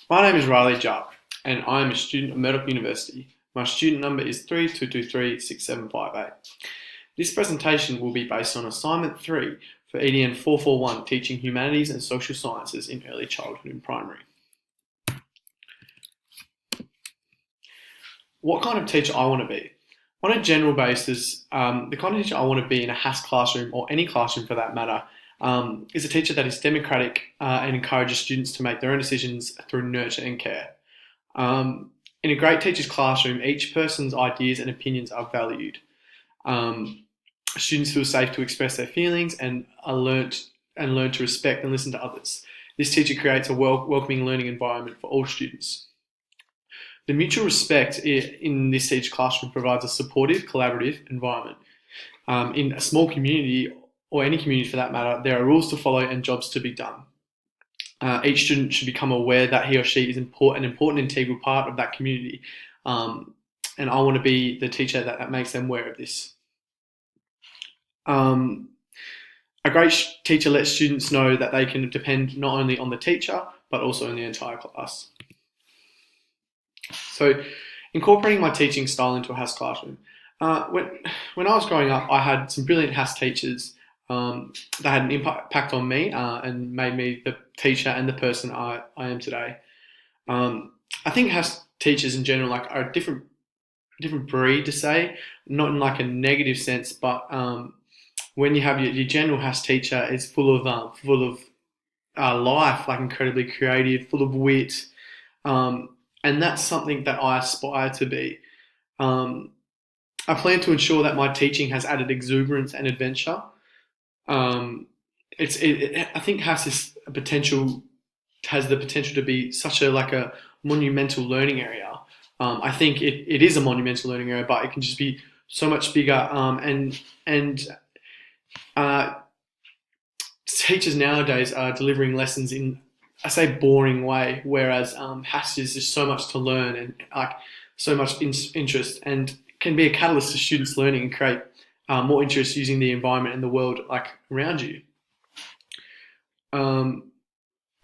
My name is Riley Jupp, and I am a student of Murdoch University. My student number is 32236758. This presentation will be based on Assignment 3 for Edn441, Teaching Humanities and Social Sciences in Early Childhood and Primary. What kind of teacher I want to be? On a general basis, the kind of teacher I want to be in a HASS classroom, or any classroom for that matter, is a teacher that is democratic and encourages students to make their own decisions through nurture and care. In a great teacher's classroom, each person's ideas and opinions are valued. Students feel safe to express their feelings and learn to respect and listen to others. This teacher creates a welcoming learning environment for all students. The mutual respect in this teacher classroom provides a supportive, collaborative environment. In a small community, or any community for that matter, there are rules to follow and jobs to be done. Each student should become aware that he or she is an important integral part of that community. And I want to be the teacher that makes them aware of this. A great teacher lets students know that they can depend not only on the teacher, but also on the entire class. So, incorporating my teaching style into a HASS classroom. When I was growing up, I had some brilliant HASS teachers that had an impact on me and made me the teacher and the person I am today. I think HASS teachers in general are a different breed to say, not in like a negative sense, but when you have your general HASS teacher is full of life, like incredibly creative, full of wit, and that's something that I aspire to be. I plan to ensure that my teaching has added exuberance and adventure. I think has the potential to be such a monumental learning area. I think it is a monumental learning area, but it can just be so much bigger. Teachers nowadays are delivering lessons in, I say, boring way, whereas HASS is just so much to learn and so much interest, and can be a catalyst to students' learning and create more interest using the environment and the world around you. The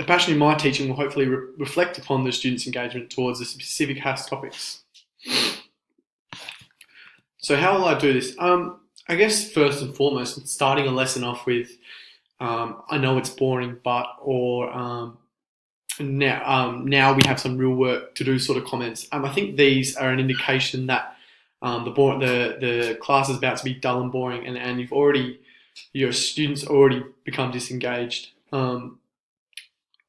passion in my teaching will hopefully reflect upon the students' engagement towards the specific HASS topics. So how will I do this? I guess first and foremost, starting a lesson off with, I know it's boring, now we have some real work to do sort of comments. I think these are an indication that the class is about to be dull and boring, and your students already become disengaged. They'll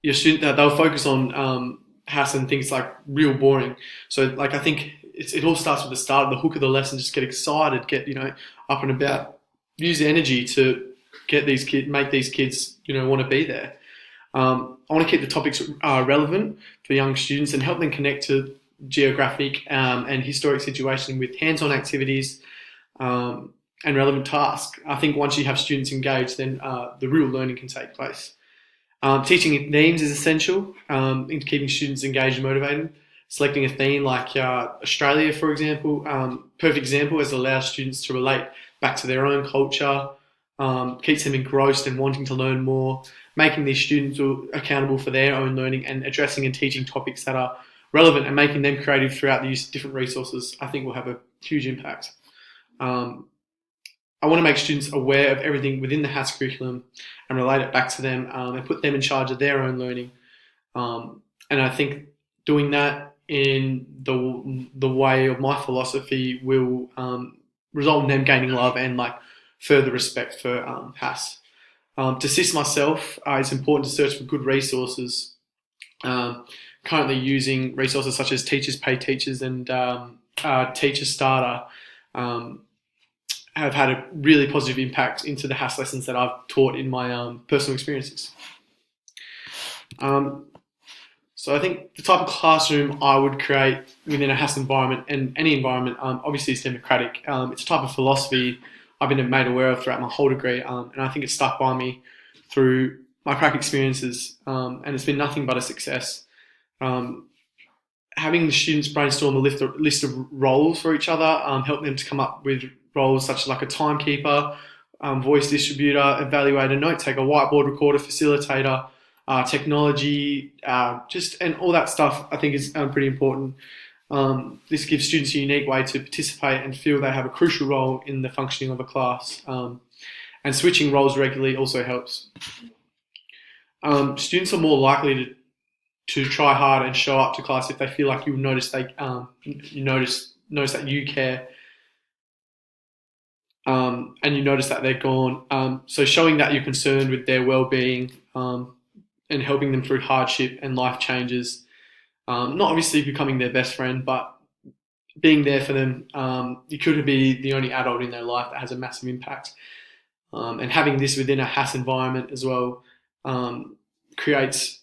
focus on HASS and things like real boring. So I think it all starts with the start, the hook of the lesson. Just get excited, get up and about, use the energy to make these kids want to be there. I want to keep the topics relevant for young students and help them connect to geographic and historic situation with hands-on activities and relevant tasks. I think once you have students engaged, then the real learning can take place. Teaching themes is essential in keeping students engaged and motivated. Selecting a theme like Australia, for example, perfect example, as it allows students to relate back to their own culture, keeps them engrossed and wanting to learn more, making these students accountable for their own learning, and addressing and teaching topics that are relevant and making them creative throughout the use of different resources, I think will have a huge impact. I want to make students aware of everything within the HASS curriculum and relate it back to them and put them in charge of their own learning. And I think doing that in the way of my philosophy will result in them gaining love and further respect for HASS. To assist myself, it's important to search for good resources. Currently using resources such as Teachers Pay Teachers and Teacher Starter have had a really positive impact into the HASS lessons that I've taught in my personal experiences. So I think the type of classroom I would create within a HASS environment, and any environment, obviously is democratic. It's a type of philosophy I've been made aware of throughout my whole degree, and I think it's stuck by me through my crack experiences, and it's been nothing but a success. Having the students brainstorm a list of roles for each other, help them to come up with roles such as a timekeeper, voice distributor, evaluator, note taker, whiteboard recorder, facilitator, technology, and all that stuff. I think is pretty important. This gives students a unique way to participate and feel they have a crucial role in the functioning of a class. And switching roles regularly also helps. Students are more likely to try hard and show up to class if they feel like you notice that you care, and you notice that they're gone. So showing that you're concerned with their well-being, and helping them through hardship and life changes. Not obviously becoming their best friend, but being there for them. You could be the only adult in their life that has a massive impact. And having this within a HAS environment as well creates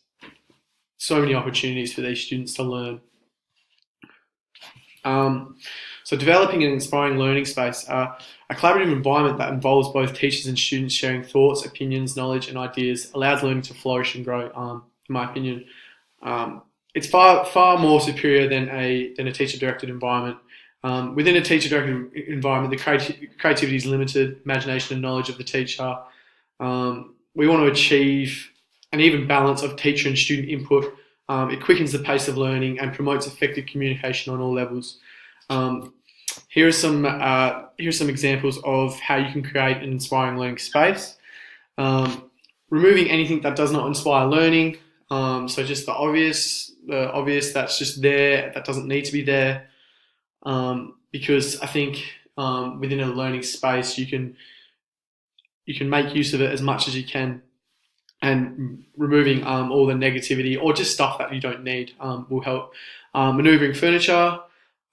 so many opportunities for these students to learn. So developing an inspiring learning space, a collaborative environment that involves both teachers and students sharing thoughts, opinions, knowledge and ideas allows learning to flourish and grow, in my opinion. It's far more superior than a teacher-directed environment. Within a teacher-directed environment, the creativity is limited, imagination and knowledge of the teacher. We want to achieve an even balance of teacher and student input. It quickens the pace of learning and promotes effective communication on all levels. Here are some examples of how you can create an inspiring learning space. Removing anything that does not inspire learning. So just the obvious that's just there, that doesn't need to be there. Because I think within a learning space you can make use of it as much as you can, and removing all the negativity or just stuff that you don't need will help. Maneuvering furniture,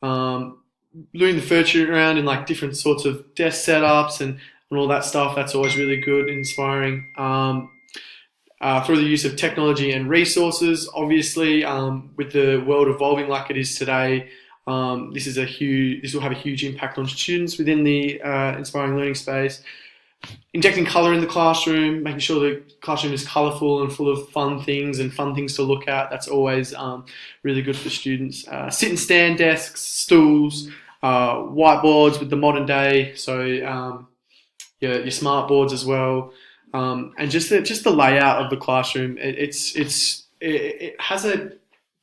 moving the furniture around in like different sorts of desk setups and all that stuff. That's always really good and inspiring. Through the use of technology and resources, obviously, with the world evolving like it is today, this will have a huge impact on students within the inspiring learning space. Injecting colour in the classroom, making sure the classroom is colourful and full of fun things to look at. That's always really good for students. Sit and stand desks, stools, whiteboards with the modern day, so your smart boards as well, and just the layout of the classroom. It has a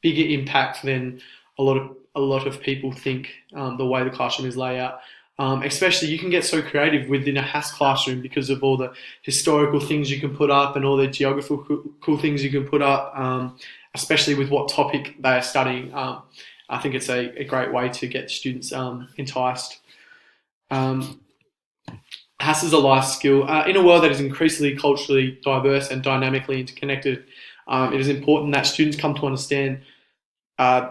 bigger impact than a lot of people think. The way the classroom is laid out. Especially you can get so creative within a HAS classroom because of all the historical things you can put up and all the geographical things you can put up, especially with what topic they are studying. I think it's a great way to get students enticed. HAS is a life skill. In a world that is increasingly culturally diverse and dynamically interconnected, it is important that students come to understand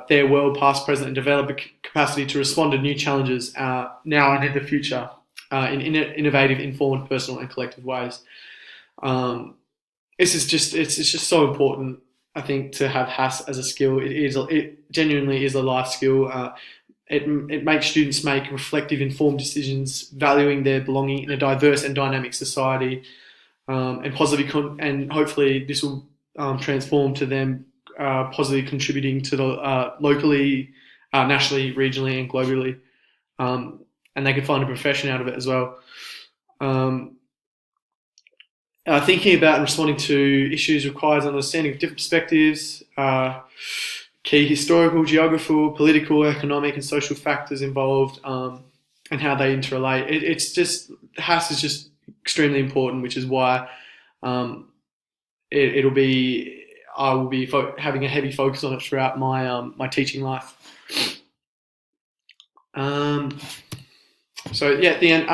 their world, past, present, and develop a capacity to respond to new challenges now and in the future in innovative, informed, personal, and collective ways. It's just so important, I think, to have HAS as a skill. It genuinely is a life skill. It makes students make reflective, informed decisions, valuing their belonging in a diverse and dynamic society, and hopefully this will transform to them positively contributing to the locally, nationally, regionally, and globally, and they can find a profession out of it as well. Thinking about and responding to issues requires understanding of different perspectives, key historical, geographical, political, economic, and social factors involved, and how they interrelate. HAS is just extremely important, which is why I will be having a heavy focus on it throughout my teaching life. So yeah, at the end,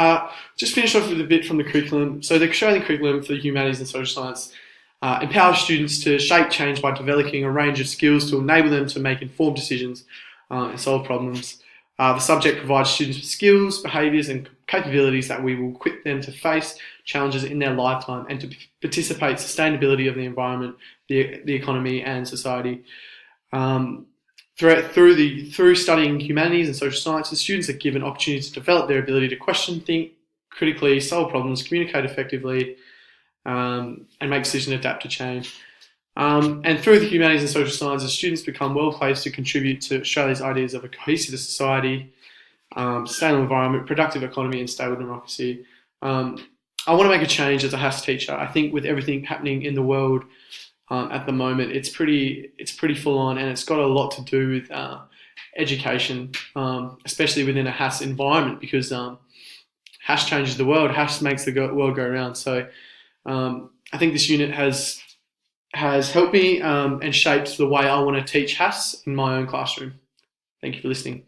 just finish off with a bit from the curriculum. So the Australian curriculum for the humanities and social science empowers students to shape change by developing a range of skills to enable them to make informed decisions and solve problems. The subject provides students with skills, behaviours and capabilities that will equip them to face challenges in their lifetime and to participate in sustainability of the environment, the economy and society. Through studying humanities and social sciences, students are given opportunities to develop their ability to question, think critically, solve problems, communicate effectively, and make decisions and adapt to change. And through the humanities and social sciences, students become well placed to contribute to Australia's ideas of a cohesive society, sustainable environment, productive economy, and stable democracy. I want to make a change as a HAS teacher. I think with everything happening in the world, at the moment. It's pretty full on, and it's got a lot to do with education, especially within a Hash environment, because Hash changes the world. Hash makes the world go around. So I think this unit has helped me and shaped the way I want to teach Hash in my own classroom. Thank you for listening.